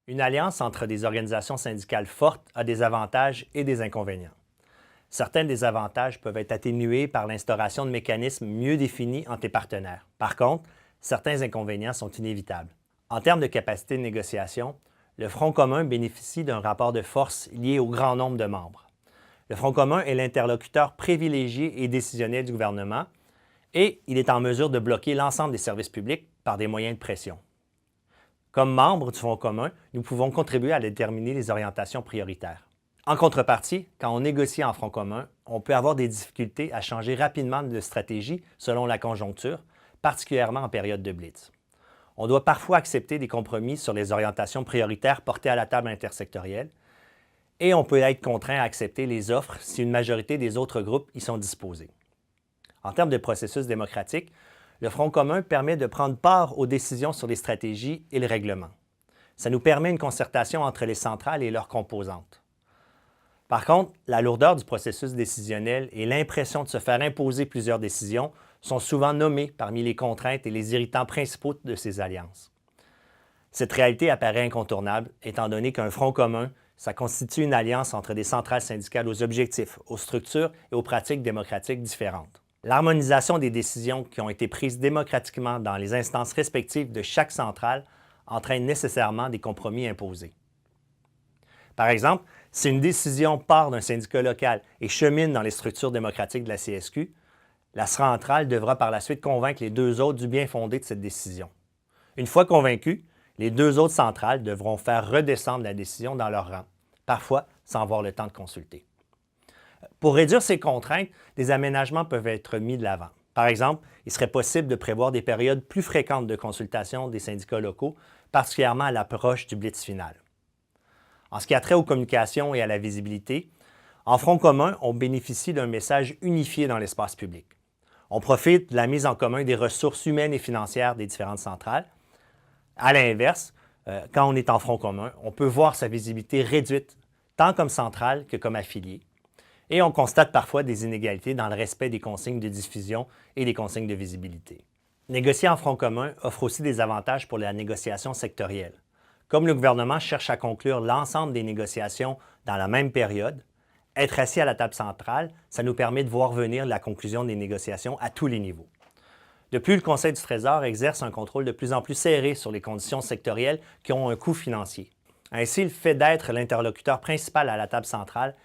Une alliance entre des organisations syndicales fortes a des avantages et des inconvénients. Certains des avantages peuvent être atténués par l'instauration de mécanismes mieux définis entre les partenaires. Par contre, certains inconvénients sont inévitables. En termes de capacité de négociation, le Front commun bénéficie d'un rapport de force lié au grand nombre de membres. Le Front commun est l'interlocuteur privilégié et décisionnel du gouvernement et il est en mesure de bloquer l'ensemble des services publics par des moyens de pression. Comme membres du Front commun, nous pouvons contribuer à déterminer les orientations prioritaires. En contrepartie, quand on négocie en Front commun, on peut avoir des difficultés à changer rapidement de stratégie selon la conjoncture, particulièrement en période de blitz. On doit parfois accepter des compromis sur les orientations prioritaires portées à la table intersectorielle et on peut être contraint à accepter les offres si une majorité des autres groupes y sont disposés. En termes de processus démocratique, le Front commun permet de prendre part aux décisions sur les stratégies et le règlement. Ça nous permet une concertation entre les centrales et leurs composantes. Par contre, la lourdeur du processus décisionnel et l'impression de se faire imposer plusieurs décisions sont souvent nommées parmi les contraintes et les irritants principaux de ces alliances. Cette réalité apparaît incontournable, étant donné qu'un Front commun, ça constitue une alliance entre des centrales syndicales aux objectifs, aux structures et aux pratiques démocratiques différentes. L'harmonisation des décisions qui ont été prises démocratiquement dans les instances respectives de chaque centrale entraîne nécessairement des compromis imposés. Par exemple, si une décision part d'un syndicat local et chemine dans les structures démocratiques de la CSQ, la centrale devra par la suite convaincre les deux autres du bien fondé de cette décision. Une fois convaincus, les deux autres centrales devront faire redescendre la décision dans leur rang, parfois sans avoir le temps de consulter. Pour réduire ces contraintes, des aménagements peuvent être mis de l'avant. Par exemple, il serait possible de prévoir des périodes plus fréquentes de consultation des syndicats locaux, particulièrement à l'approche du blitz final. En ce qui a trait aux communications et à la visibilité, en Front commun, on bénéficie d'un message unifié dans l'espace public. On profite de la mise en commun des ressources humaines et financières des différentes centrales. À l'inverse, quand on est en Front commun, on peut voir sa visibilité réduite, tant comme centrale que comme affilié. Et on constate parfois des inégalités dans le respect des consignes de diffusion et des consignes de visibilité. Négocier en Front commun offre aussi des avantages pour la négociation sectorielle. Comme le gouvernement cherche à conclure l'ensemble des négociations dans la même période, être assis à la table centrale, ça nous permet de voir venir la conclusion des négociations à tous les niveaux. De plus, le Conseil du Trésor exerce un contrôle de plus en plus serré sur les conditions sectorielles qui ont un coût financier. Ainsi, le fait d'être l'interlocuteur principal à la table centrale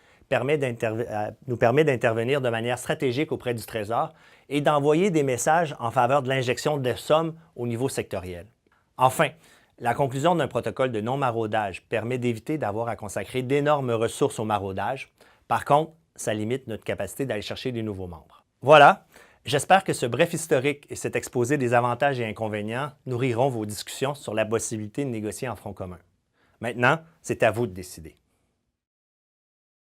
nous permet d'intervenir de manière stratégique auprès du Trésor et d'envoyer des messages en faveur de l'injection de sommes au niveau sectoriel. Enfin, la conclusion d'un protocole de non-maraudage permet d'éviter d'avoir à consacrer d'énormes ressources au maraudage. Par contre, ça limite notre capacité d'aller chercher des nouveaux membres. Voilà, j'espère que ce bref historique et cet exposé des avantages et inconvénients nourriront vos discussions sur la possibilité de négocier en Front commun. Maintenant, c'est à vous de décider.